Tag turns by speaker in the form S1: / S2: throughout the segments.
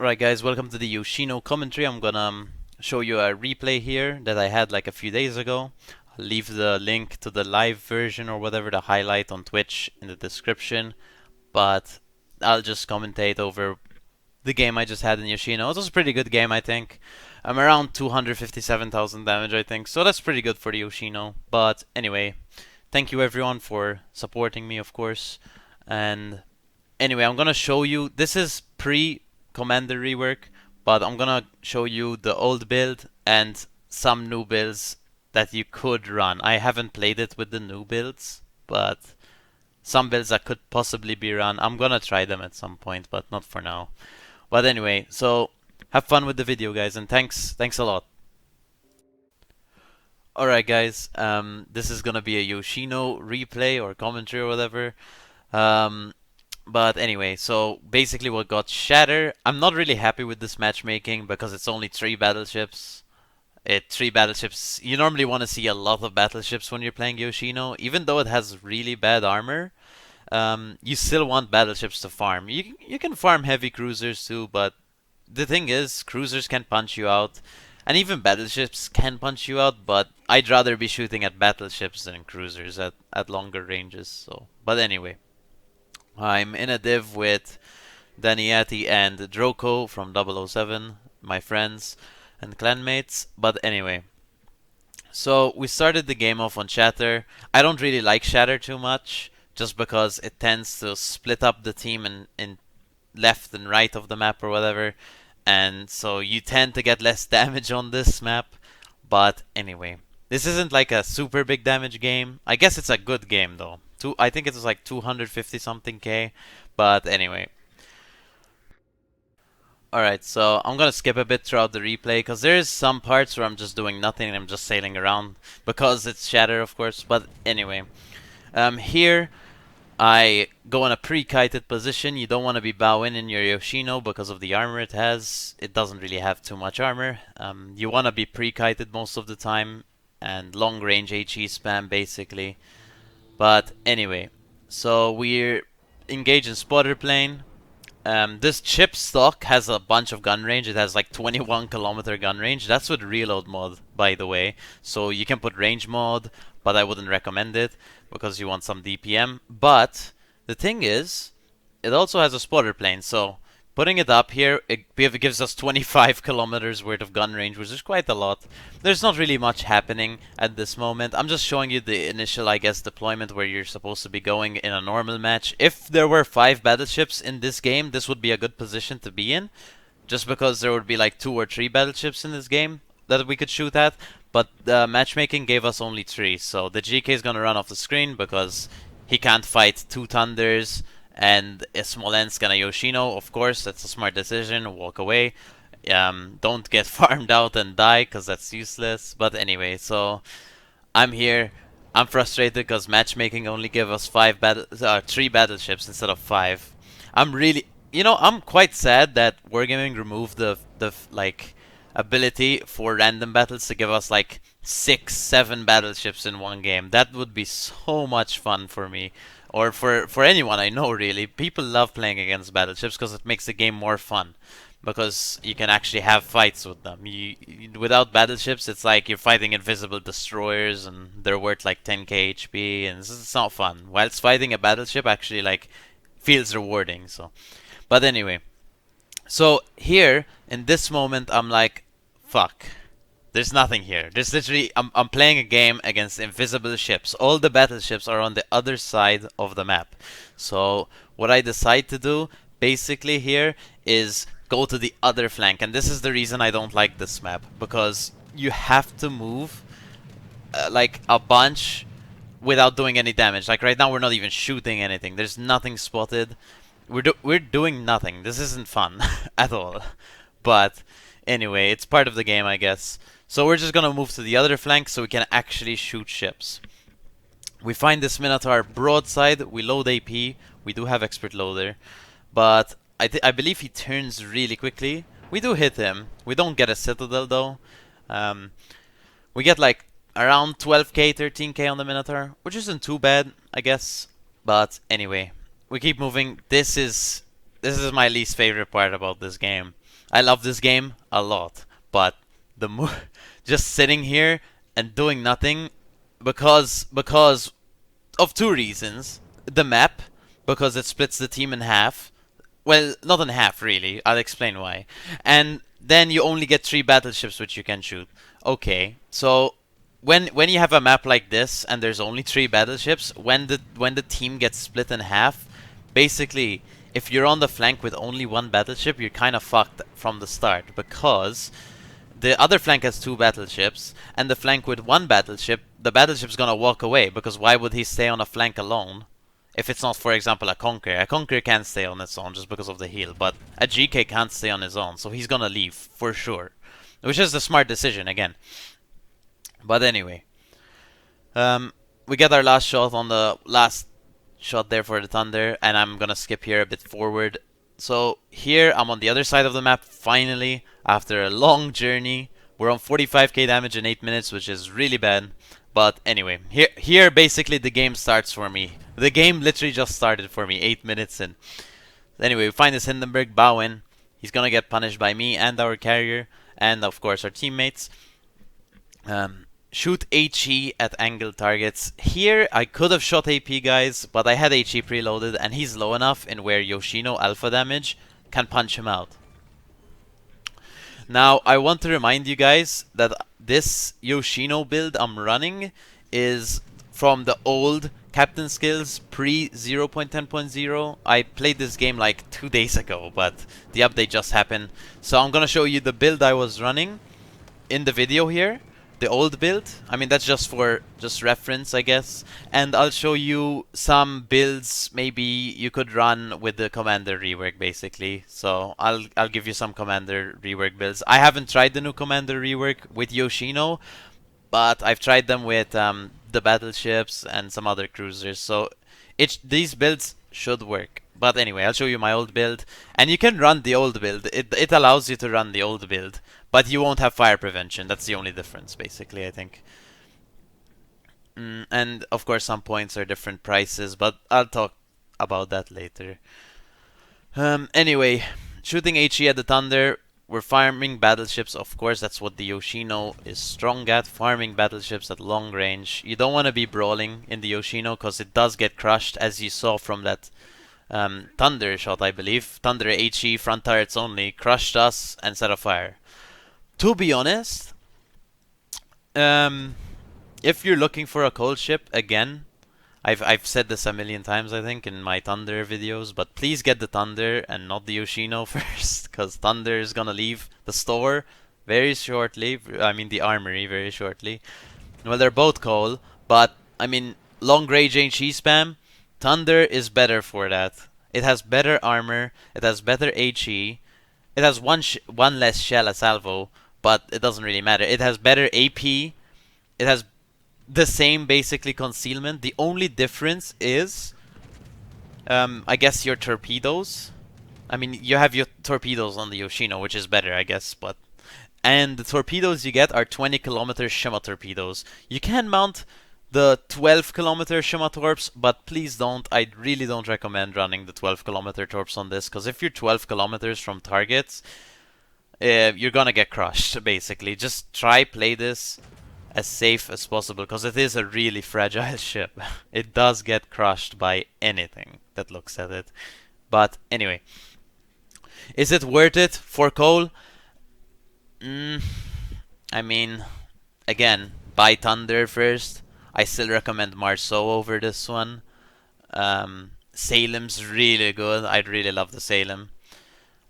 S1: Right, guys, welcome to the Yoshino commentary. I'm gonna show you a replay here that I had like a few days ago. I'll leave the link to the live version or whatever, the highlight on Twitch in the description. But I'll just commentate over the game I just had in Yoshino. It was a pretty good game, I think. I'm around 257,000 damage, I think, so that's pretty good for the Yoshino. But anyway, thank you everyone for supporting me, of course. And anyway, I'm gonna show you. This is pre-commander rework, but I'm gonna show you the old build and some new builds that you could run. I haven't played it with the new builds, but some builds that could possibly be run. I'm gonna try them at some point, but not for now. But anyway, so have fun with the video, guys, and thanks a lot. Alright, guys, this is gonna be a Yoshino replay or commentary or whatever. Um, But anyway, so basically what got shattered, I'm not really happy with this matchmaking because it's only 3 battleships. Three battleships, you normally want to see a lot of battleships when you're playing Yoshino, even though it has really bad armor. You still want battleships to farm. You can farm heavy cruisers too, but the thing is, cruisers can punch you out, and even battleships can punch you out, but I'd rather be shooting at battleships than cruisers at longer ranges. So, but anyway. I'm in a div with Daniati and Droko from 007, my friends and clanmates. But anyway, so we started the game off on Shatter. I don't really like Shatter too much, just because it tends to split up the team in left and right of the map or whatever, and so you tend to get less damage on this map. But anyway, this isn't like a super big damage game. I guess it's a good game though. I think it was like 250 something K. But anyway. Alright, so I'm gonna skip a bit throughout the replay because there's some parts where I'm just doing nothing and I'm just sailing around because it's Shatter, of course. But anyway, here I go in a pre-kited position. You don't want to be bowing in your Yoshino because of the armor it has. It doesn't really have too much armor. You want to be pre-kited most of the time and long range HE spam basically. But anyway, so we're engaged in spotter plane. This chip stock has a bunch of gun range. It has like 21 km gun range. That's with reload mod, by the way. So you can put range mod, but I wouldn't recommend it because you want some DPM. But the thing is, it also has a spotter plane. So putting it up here, it gives us 25 kilometers worth of gun range, which is quite a lot. There's not really much happening at this moment. I'm just showing you the initial, I guess, deployment where you're supposed to be going in a normal match. If there were 5 battleships in this game, this would be a good position to be in, just because there would be like 2 or 3 battleships in this game that we could shoot at. But the matchmaking gave us only 3, so the GK is gonna run off the screen because he can't fight 2 Thunders and a Smolensk and a Yoshino. Of course, that's a smart decision. Walk away. Don't get farmed out and die, because that's useless. But anyway, so I'm here. I'm frustrated because matchmaking only gave us 3 battleships instead of 5. I'm really, I'm quite sad that Wargaming removed the like ability for random battles to give us like 6, 7 battleships in one game. That would be so much fun for me, or for anyone I know really. People love playing against battleships because it makes the game more fun, because you can actually have fights with them. Without battleships, it's like you're fighting invisible destroyers and they're worth like 10k HP, and it's not fun. Whilst fighting a battleship actually like feels rewarding. So, but anyway, so here in this moment I'm like, fuck. There's nothing here. There's literally, I'm playing a game against invisible ships. All the battleships are on the other side of the map. So what I decide to do basically here is go to the other flank. And this is the reason I don't like this map, because you have to move like a bunch without doing any damage. Like right now we're not even shooting anything. There's nothing spotted. We're doing nothing. This isn't fun at all. But anyway, it's part of the game, I guess. So we're just gonna move to the other flank so we can actually shoot ships. We find this Minotaur broadside, we load AP, we do have expert loader, but I believe he turns really quickly. We do hit him. We don't get a citadel though. We get like around 12k, 13k on the Minotaur, which isn't too bad, I guess. But anyway, we keep moving. This is my least favorite part about this game. I love this game a lot, but the just sitting here and doing nothing because of two reasons. The map, because it splits the team in half. Well, not in half, really. I'll explain why. And then you only get 3 battleships which you can shoot. Okay, so when you have a map like this and there's only 3 battleships, when the team gets split in half, basically, if you're on the flank with only 1 battleship, you're kind of fucked from the start, because the other flank has 2 battleships, and the flank with 1 battleship, the battleship's gonna walk away, because why would he stay on a flank alone? If it's not, for example, a Conqueror. A Conqueror can't stay on its own just because of the heal, but a GK can't stay on his own, so he's gonna leave, for sure. Which is the smart decision, again. But anyway. We get our last shot on the last shot there for the Thunder, and I'm gonna skip here a bit forward. So here I'm on the other side of the map, finally, after a long journey. We're on 45k damage in 8 minutes, which is really bad. But anyway, here basically the game starts for me. The game literally just started for me 8 minutes in. Anyway, we find this Hindenburg, bow in. He's gonna get punished by me and our carrier, and of course our teammates. Shoot HE at angled targets. Here I could have shot AP guys, but I had HE preloaded, and he's low enough in where Yoshino alpha damage can punch him out. Now, I want to remind you guys that this Yoshino build I'm running is from the old Captain Skills pre 0.10.0. I played this game like 2 days ago, but the update just happened. So I'm gonna show you the build I was running in the video here. The old build. I mean, that's just for reference, I guess. And I'll show you some builds maybe you could run with the Commander rework, basically. So I'll give you some Commander rework builds. I haven't tried the new Commander rework with Yoshino, but I've tried them with the battleships and some other cruisers. So these builds should work. But anyway, I'll show you my old build. And you can run the old build. It allows you to run the old build. But you won't have fire prevention. That's the only difference, basically, I think. And, of course, some points are different prices. But I'll talk about that later. Anyway, shooting HE at the Thunder. We're farming battleships, of course. That's what the Yoshino is strong at. Farming battleships at long range. You don't want to be brawling in the Yoshino, because it does get crushed, as you saw from that Thunder shot, I believe. Thunder HE, front turrets only, crushed us and set a fire. To be honest, if you're looking for a cold ship, again, I've said this a million times, I think, in my Thunder videos, but please get the Thunder and not the Yoshino first, because Thunder is gonna leave the store very shortly. I mean, the armory very shortly. Well, they're both cold, but I mean, long range HE spam, Thunder is better for that. It has better armor, it has better HE, it has one less shell a salvo, but it doesn't really matter. It has better AP, it has the same basically concealment. The only difference is, I guess, your torpedoes. I mean, you have your torpedoes on the Yoshino, which is better, I guess, but... And the torpedoes you get are 20-kilometer Shima torpedoes. You can mount the 12-kilometer Shima torps, but please don't. I really don't recommend running the 12-kilometer torps on this, because if you're 12 kilometers from targets, you're gonna get crushed, basically. Just play this as safe as possible, because it is a really fragile ship. It does get crushed by anything that looks at it. But anyway, is it worth it for coal? I mean, again, buy Thunder first. I still recommend Marceau over this one. Salem's really good. I really love the Salem.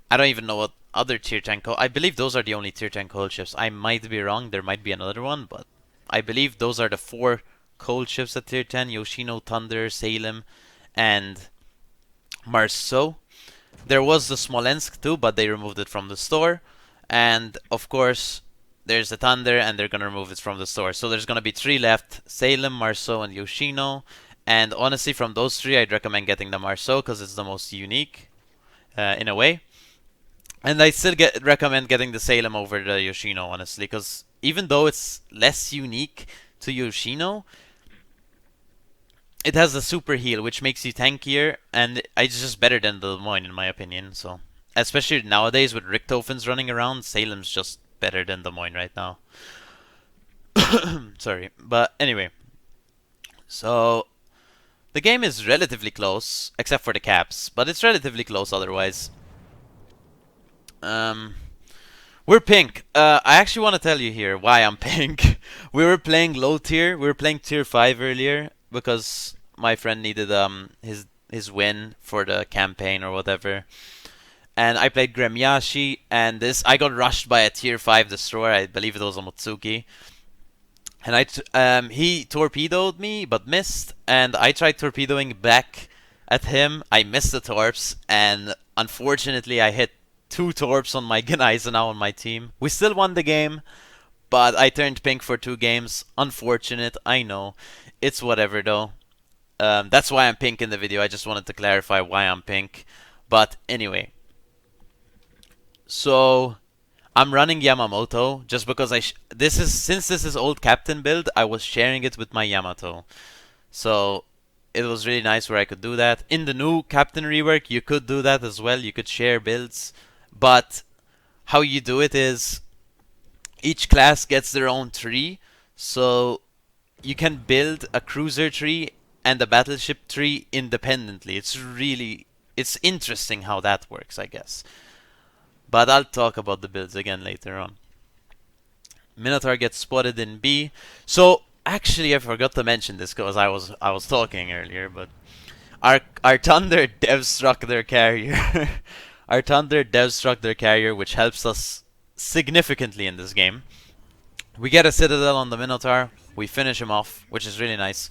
S1: I don't even know what other tier 10 coal... I believe those are the only tier 10 coal ships. I might be wrong. There might be another one, but I believe those are the 4 coal ships at tier 10. Yoshino, Thunder, Salem, and Marceau. There was the Smolensk too, but they removed it from the store. And, of course, there's the Thunder, and they're going to remove it from the store. So there's going to be 3 left. Salem, Marceau, and Yoshino. And honestly, from those 3, I'd recommend getting the Marceau, because it's the most unique, in a way. And I still recommend getting the Salem over the Yoshino, honestly, because even though it's less unique to Yoshino, it has a super heal, which makes you tankier, and it's just better than the Lemoyne, in my opinion. So especially nowadays with Richthofens running around, Salem's just better than Des Moines right now. Sorry, but anyway, so the game is relatively close, except for the caps, but it's relatively close otherwise. Um, we're pink. I actually want to tell you here why I'm pink. We were playing low tier. We were playing tier 5 earlier because my friend needed his win for the campaign or whatever. And I played Gremyashi, and this I got rushed by a tier 5 destroyer. I believe it was a Motsuki. And he torpedoed me but missed, and I tried torpedoing back at him. I missed the torps, and unfortunately I hit 2 torps on my Gneisenau on my team. We still won the game, but I turned pink for 2 games. Unfortunate, I know. It's whatever though. That's why I'm pink in the video. I just wanted to clarify why I'm pink. But anyway. So I'm running Yamamoto just because since this is old captain build, I was sharing it with my Yamato. So it was really nice where I could do that. In the new captain rework, you could do that as well. You could share builds, but how you do it is each class gets their own tree. So you can build a cruiser tree and a battleship tree independently. It's interesting how that works, I guess. But I'll talk about the builds again later on. Minotaur gets spotted in B. So actually, I forgot to mention this because I was talking earlier. But our Thunder dev struck their carrier. Our Thunder dev struck their carrier, which helps us significantly in this game. We get a Citadel on the Minotaur. We finish him off, which is really nice.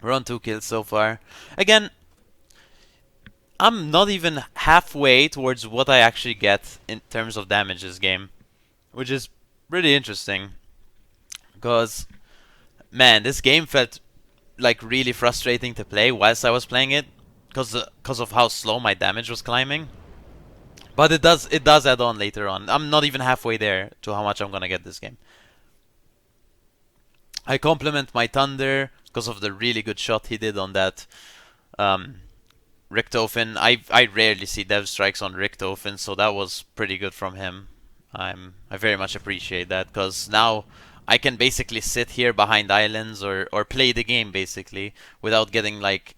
S1: We're on 2 kills so far. Again, I'm not even halfway towards what I actually get in terms of damage this game, which is really interesting. Because, man, this game felt like really frustrating to play whilst I was playing it, because of how slow my damage was climbing. But it does add on later on. I'm not even halfway there to how much I'm gonna get this game. I compliment my Thunder because of the really good shot he did on that. Richtofen, I rarely see dev strikes on Richtofen, so that was pretty good from him. I very much appreciate that, because now I can basically sit here behind islands or play the game basically without getting like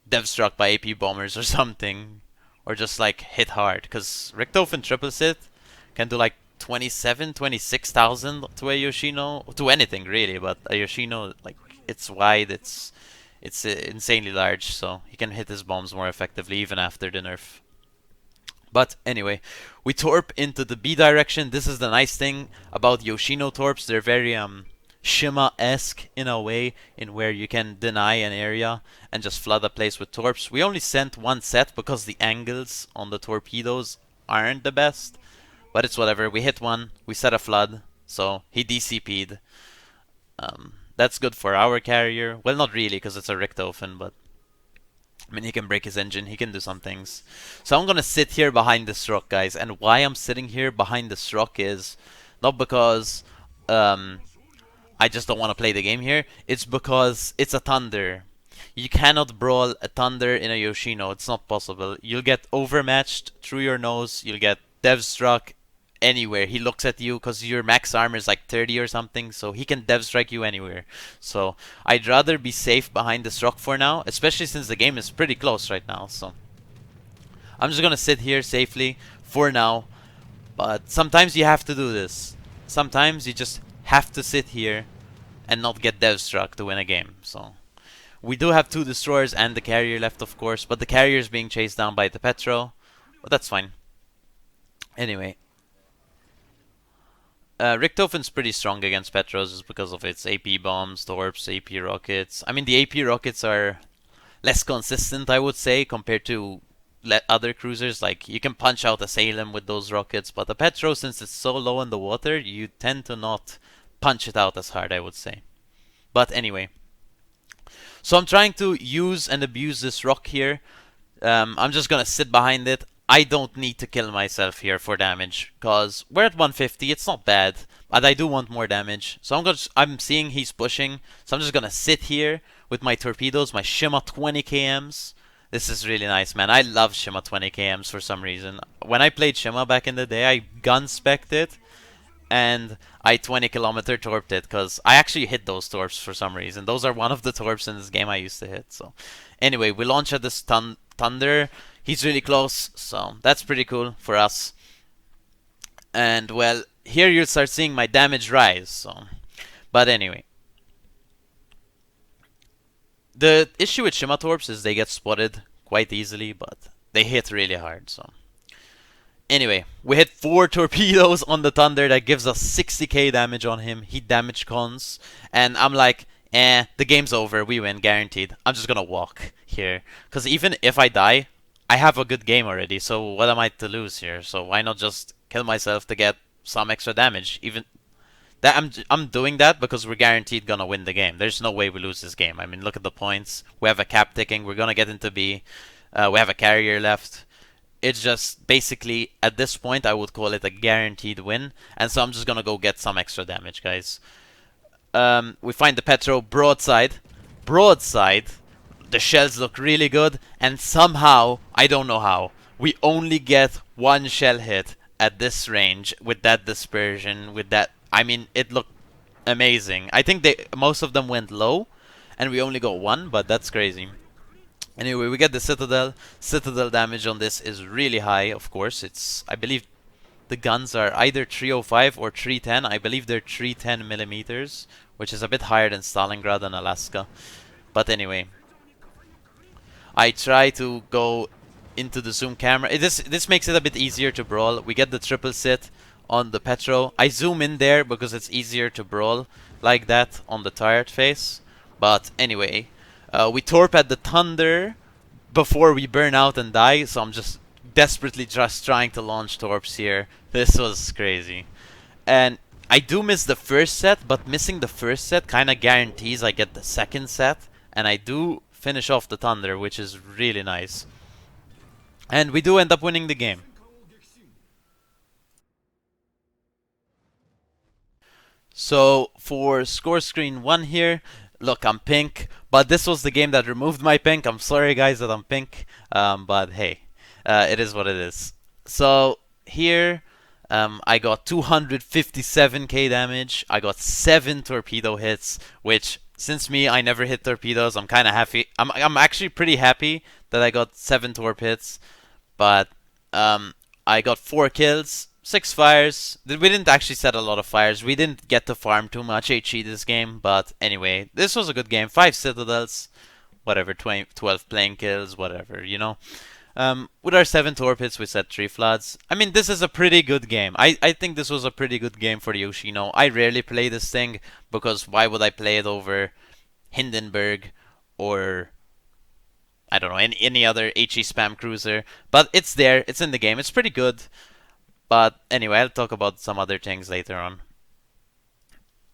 S1: dev struck by AP bombers or something, or just like hit hard, because Richtofen triple sit can do like 26,000 to a Yoshino, to anything really, but a Yoshino, like, it's wide, it's insanely large, so he can hit his bombs more effectively even after the nerf. But anyway, we torp into the B direction. This is the nice thing about Yoshino torps. They're very Shima-esque in a way, in where you can deny an area and just flood a place with torps. We only sent 1 set because the angles on the torpedoes aren't the best, but it's whatever. We hit 1, we set a flood, so he DCP'd. That's good for our carrier. Well, not really, because it's a Richtofen, but I mean, he can break his engine, he can do some things. So I'm gonna sit here behind this rock, guys. And why I'm sitting here behind this rock is not because I just don't want to play the game here. It's because it's a Thunder. You cannot brawl a Thunder in a Yoshino. It's not possible. You'll get overmatched through your nose. You'll get dev struck anywhere. He looks at you because your max armor is like 30 or something, so he can dev strike you anywhere. So I'd rather be safe behind this rock for now, especially since the game is pretty close right now. So I'm just gonna sit here safely for now. But sometimes you have to do this. Sometimes you just have to sit here and not get dev struck to win a game. So we do have 2 destroyers and the carrier left, of course, but the carrier is being chased down by the Petro, but that's fine. Anyway, Richtofen's pretty strong against Petros just because of its AP bombs, torps, AP rockets. I mean, the AP rockets are less consistent, I would say, compared to other cruisers. Like, you can punch out a Salem with those rockets, but the Petro, since it's so low in the water, you tend to not punch it out as hard, I would say. But anyway, so I'm trying to use and abuse this rock here. I'm just gonna sit behind it. I don't need to kill myself here for damage, because we're at 150, it's not bad, but I do want more damage. So I'm seeing he's pushing, so I'm just gonna sit here with my torpedoes, my Shima 20 kms. This is really nice, man. I love Shima 20 kms for some reason. When I played Shima back in the day, I gun spec'd it and I 20 km torped it because I actually hit those torps for some reason. Those are one of the torps in this game I used to hit. So anyway, we launch at this Thunder. He's really close, so that's pretty cool for us. And well, here you'll start seeing my damage rise. So, but anyway, the issue with Shima torps is they get spotted quite easily, but they hit really hard. So anyway, we hit 4 torpedoes on the Thunder. That gives us 60k damage on him. He damage cons. And I'm like, the game's over. We win, guaranteed. I'm just gonna walk here. Because even if I die, I have a good game already. So what am I to lose here? So why not just kill myself to get some extra damage? Even that I'm doing that because we're guaranteed gonna win the game. There's no way we lose this game. I mean, look at the points. We have a cap ticking. We're gonna get into B. We have a carrier left. It's just basically at this point I would call it a guaranteed win, and so I'm just gonna go get some extra damage, guys. We find the Petro broadside. Broadside. The shells look really good, and somehow, I don't know how, we only get 1 shell hit at this range with that dispersion, with that. I mean, it looked amazing. I think most of them went low, and we only got 1, but that's crazy. Anyway, we get the Citadel. Citadel damage on this is really high, of course. I believe the guns are either 305 or 310. I believe they're 310 millimeters, which is a bit higher than Stalingrad and Alaska. But anyway, I try to go into the zoom camera. This makes it a bit easier to brawl. We get the triple sit on the Petro. I zoom in there because it's easier to brawl like that on the turret face. But anyway, we torp at the Thunder before we burn out and die, so I'm just desperately just trying to launch torps here. This was crazy. And I do miss the first set, but missing the first set kind of guarantees I get the second set, and I do finish off the Thunder, which is really nice. And we do end up winning the game. So for score screen 1 here, look, I'm pink, but this was the game that removed my pink. I'm sorry, guys, that I'm pink, but hey, it is what it is. So here, I got 257k damage. I got 7 torpedo hits, which since I never hit torpedoes. I'm kind of happy. I'm actually pretty happy that I got 7 torp hits, but I got 4 kills. 6 fires. We didn't actually set a lot of fires. We didn't get to farm too much HE this game. But anyway, this was a good game. 5 citadels. Whatever. 12 plane kills. Whatever, you know. With our 7 torpedoes, we set 3 floods. I mean, this is a pretty good game. I think this was a pretty good game for the Yoshino. I rarely play this thing because why would I play it over Hindenburg or I don't know, any other HE spam cruiser. But it's there. It's in the game. It's pretty good. But anyway, I'll talk about some other things later on.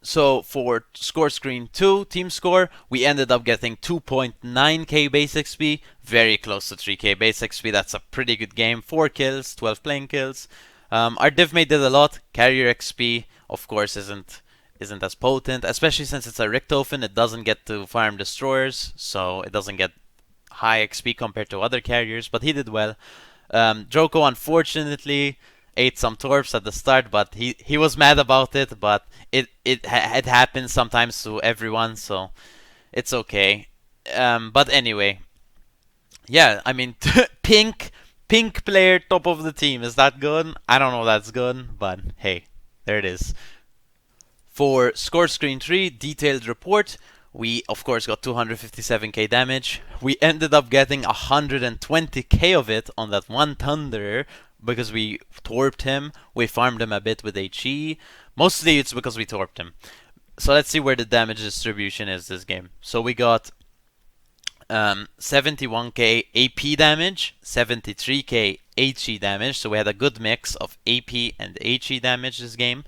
S1: So for score screen 2, team score, we ended up getting 2.9k base XP, very close to 3k base XP. That's a pretty good game. 4 kills, 12 plane kills. Our divmate did a lot. Carrier XP, of course, isn't as potent, especially since it's a Richthofen. It doesn't get to farm destroyers, so it doesn't get high XP compared to other carriers, but he did well. Joko, unfortunately, ate some torps at the start, but he was mad about it, but it happens sometimes to everyone, so it's okay. But anyway, yeah, I mean, pink player, top of the team. Is that good? I don't know if that's good, but hey, there it is. For score screen 3, detailed report, we of course got 257k damage. We ended up getting 120k of it on that one Thunder because we torped him. We farmed him a bit with HE. Mostly it's because we torped him. So let's see where the damage distribution is this game. So we got 71k AP damage, 73k HE damage. So we had a good mix of AP and HE damage this game.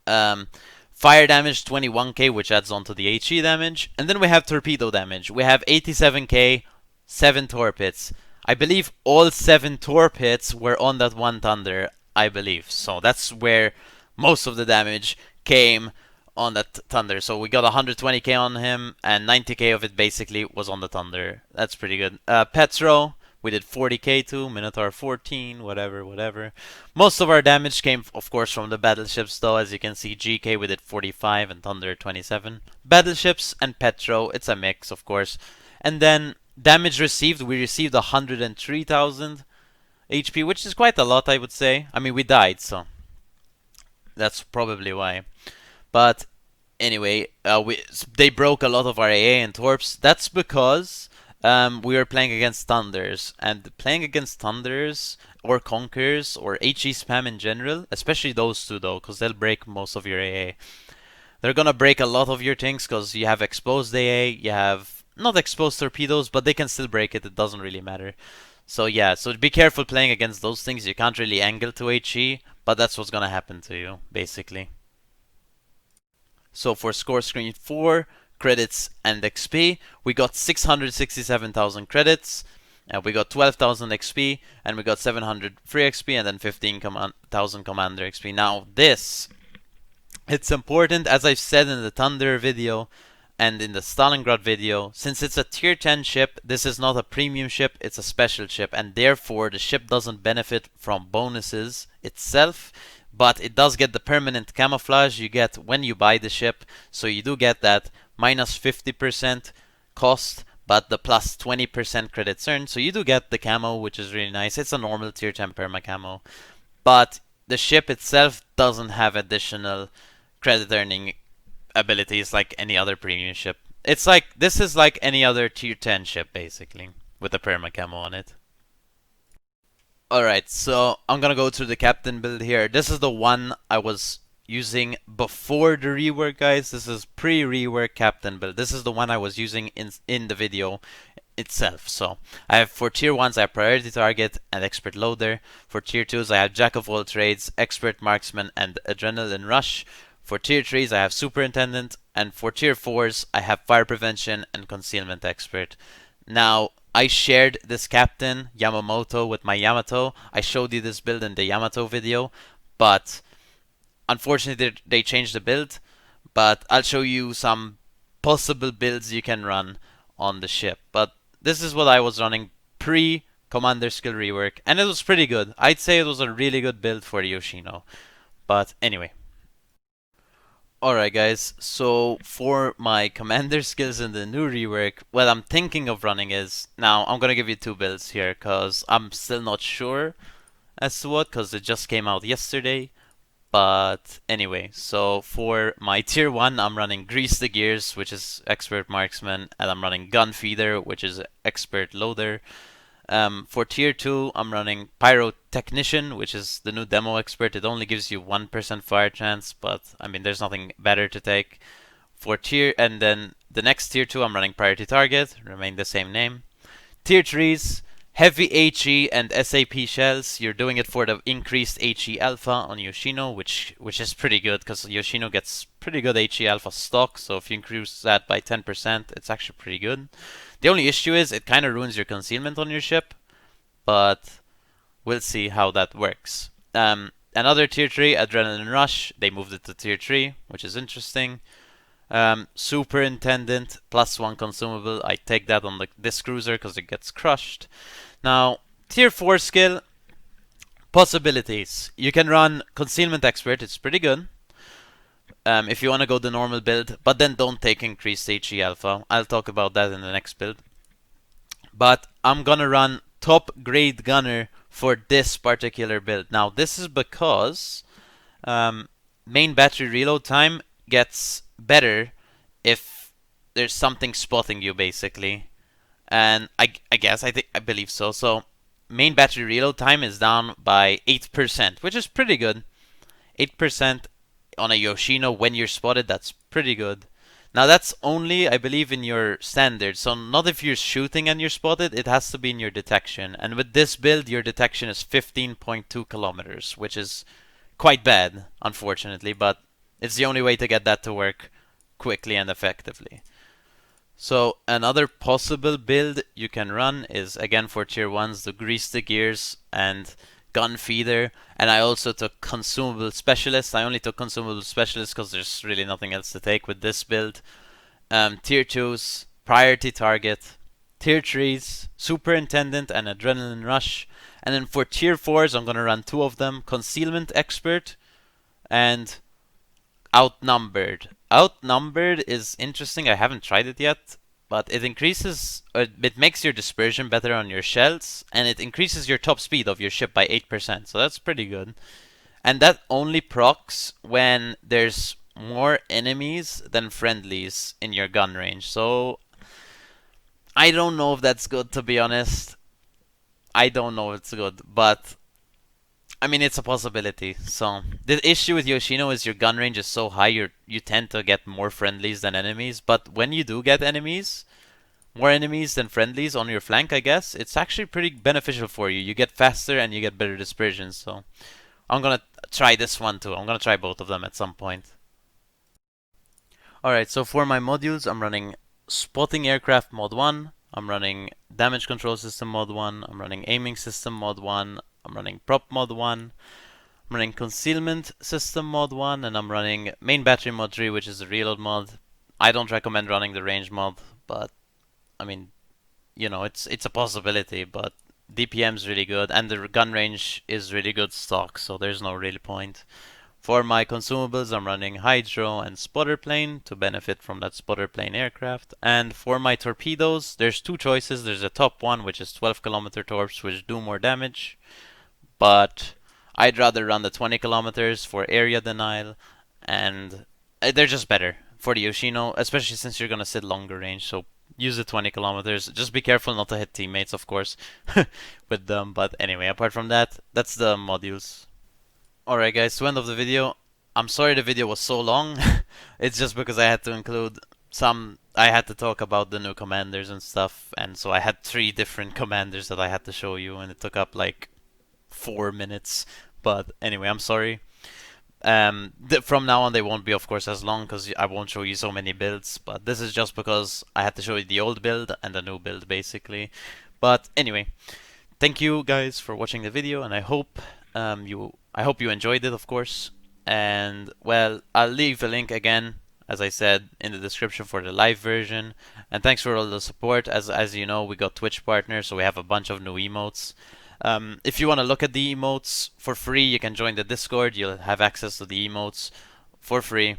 S1: Fire damage 21k, which adds on to the HE damage. And then we have torpedo damage. We have 87k, 7 torp hits. I believe all 7 torp hits were on that one Thunder, I believe. So that's where most of the damage came on that Thunder. So we got 120k on him, and 90k of it basically was on the Thunder. That's pretty good. Petro, we did 40k too. Minotaur 14, whatever. Most of our damage came, of course, from the battleships, though. As you can see, GK we did 45 and Thunder 27. Battleships and Petro, it's a mix, of course. And then damage received, we received 103,000 HP, which is quite a lot, I would say. I mean, we died, so that's probably why. But anyway, they broke a lot of our AA and Torps. That's because we were playing against Thunders. And playing against Thunders or Conquerors or HE spam in general, especially those two though, because they'll break most of your AA. They're gonna break a lot of your things because you have exposed AA, you have not exposed torpedoes, but they can still break it, it doesn't really matter. So yeah, so be careful playing against those things. You can't really angle to HE, but that's what's gonna happen to you, basically. So for score screen 4, credits and XP, we got 667,000 credits, and we got 12,000 XP, and we got 700 free XP, and then 15,000 commander XP. Now this, it's important, as I've said in the Thunder video and in the Stalingrad video, since it's a tier 10 ship, this is not a premium ship, it's a special ship, and therefore the ship doesn't benefit from bonuses itself, but it does get the permanent camouflage you get when you buy the ship, so you do get that minus 50% cost, but the plus 20% credits earned, so you do get the camo, which is really nice. It's a normal tier 10 perma camo, but the ship itself doesn't have additional credit earning abilities like any other premium ship. It's like, this is like any other tier 10 ship basically, with the perma camo on it. Alright, so I'm gonna go through the captain build here. This is the one I was using before the rework, guys. This is pre-rework captain build. This is the one I was using in the video itself. So I have, for tier 1s I have priority target and expert loader. For tier 2s I have jack of all trades, expert marksman, and adrenaline rush. For tier 3s I have superintendent, and for tier 4s I have fire prevention and concealment expert. Now I shared this captain, Yamamoto, with my Yamato. I showed you this build in the Yamato video, but unfortunately they changed the build. But I'll show you some possible builds you can run on the ship. But this is what I was running pre-commander skill rework, and it was pretty good. I'd say it was a really good build for Yoshino. But anyway. Alright guys, so for my commander skills in the new rework, what I'm thinking of running is, now I'm gonna give you two builds here, cause I'm still not sure as to what, cause it just came out yesterday. But anyway, so for my tier 1 I'm running Grease the Gears, which is expert marksman, and I'm running Gun Feeder, which is expert loader. For tier 2 I'm running Pyrotechnician, which is the new demo expert. It only gives you 1% fire chance, but I mean there's nothing better to take. And then the next tier 2 I'm running Priority Target, remain the same name. Tier 3s, Heavy HE and SAP shells. You're doing it for the increased HE alpha on Yoshino, which is pretty good because Yoshino gets pretty good HE alpha stock. So if you increase that by 10%, it's actually pretty good. The only issue is it kind of ruins your concealment on your ship, but we'll see how that works. Another tier 3, Adrenaline Rush. They moved it to tier 3, which is interesting. Superintendent, +1 consumable. I take that on this cruiser because it gets crushed. Now, tier 4 skill, possibilities. You can run Concealment Expert, it's pretty good. If you want to go the normal build, but then don't take increased HE alpha. I'll talk about that in the next build. But I'm gonna run Top Grade Gunner for this particular build. Now, this is because main battery reload time gets better if there's something spotting you, basically. And I believe so. So main battery reload time is down by 8%, which is pretty good. 8% on a Yoshino when you're spotted, that's pretty good. Now that's only, I believe, in your standard. So not if you're shooting and you're spotted, it has to be in your detection. And with this build, your detection is 15.2 kilometers, which is quite bad, unfortunately, but it's the only way to get that to work quickly and effectively. So another possible build you can run is, again for tier 1s, the Grease the Gears and gun feeder, and I also took consumable specialist. I only took consumable specialist because there's really nothing else to take with this build. Tier 2s, priority target, tier 3s, superintendent and adrenaline rush, and then for tier 4s I'm gonna run 2 of them, concealment expert and outnumbered. Outnumbered is interesting. I haven't tried it yet, but it increases, it makes your dispersion better on your shells, and it increases your top speed of your ship by 8%. So that's pretty good. And that only procs when there's more enemies than friendlies in your gun range. So I don't know if that's good, to be honest. I don't know if it's good, but I mean, it's a possibility. So the issue with Yoshino is your gun range is so high, you tend to get more friendlies than enemies. But when you do get enemies, more enemies than friendlies on your flank, I guess, it's actually pretty beneficial for you. You get faster and you get better dispersion. So I'm gonna try this one too. I'm gonna try both of them at some point. Alright, so for my modules, I'm running Spotting Aircraft Mod 1, I'm running Damage Control System Mod 1, I'm running Aiming System Mod 1, I'm running Prop Mod 1, I'm running Concealment System Mod 1, and I'm running Main Battery Mod 3, which is a reload mod. I don't recommend running the range mod, but I mean, you know, it's a possibility, but DPM's really good, and the gun range is really good stock, so there's no real point. For my consumables, I'm running Hydro and Spotter Plane to benefit from that Spotter Plane aircraft. And for my torpedoes, there's 2 choices. There's a top one, which is 12-kilometer torps, which do more damage. But I'd rather run the 20 kilometers for area denial, and they're just better for the Yoshino, especially since you're going to sit longer range. So use the 20 kilometers. Just be careful not to hit teammates, of course, with them. But anyway, apart from that, that's the modules. Alright guys, to end of the video, I'm sorry the video was so long. It's just because I had to include I had to talk about the new commanders and stuff, and so I had 3 different commanders that I had to show you, and it took up like 4 minutes. But anyway, I'm sorry. From now on they won't be, of course, as long because I won't show you so many builds, but this is just because I had to show you the old build and the new build basically. But anyway, thank you guys for watching the video, and I hope you enjoyed it, of course. And well, I'll leave a link again, as I said, in the description for the live version. And thanks for all the support. As you know, we got Twitch partners, so we have a bunch of new emotes. If you want to look at the emotes for free, you can join the Discord. You'll have access to the emotes for free.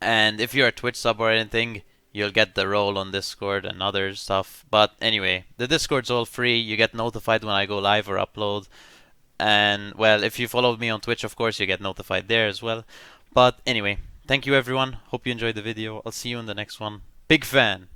S1: And if you're a Twitch sub or anything, you'll get the role on Discord and other stuff. But anyway, the Discord's all free. You get notified when I go live or upload. And well, if you followed me on Twitch, of course, you get notified there as well. But anyway, thank you everyone. Hope you enjoyed the video. I'll see you in the next one. Big fan!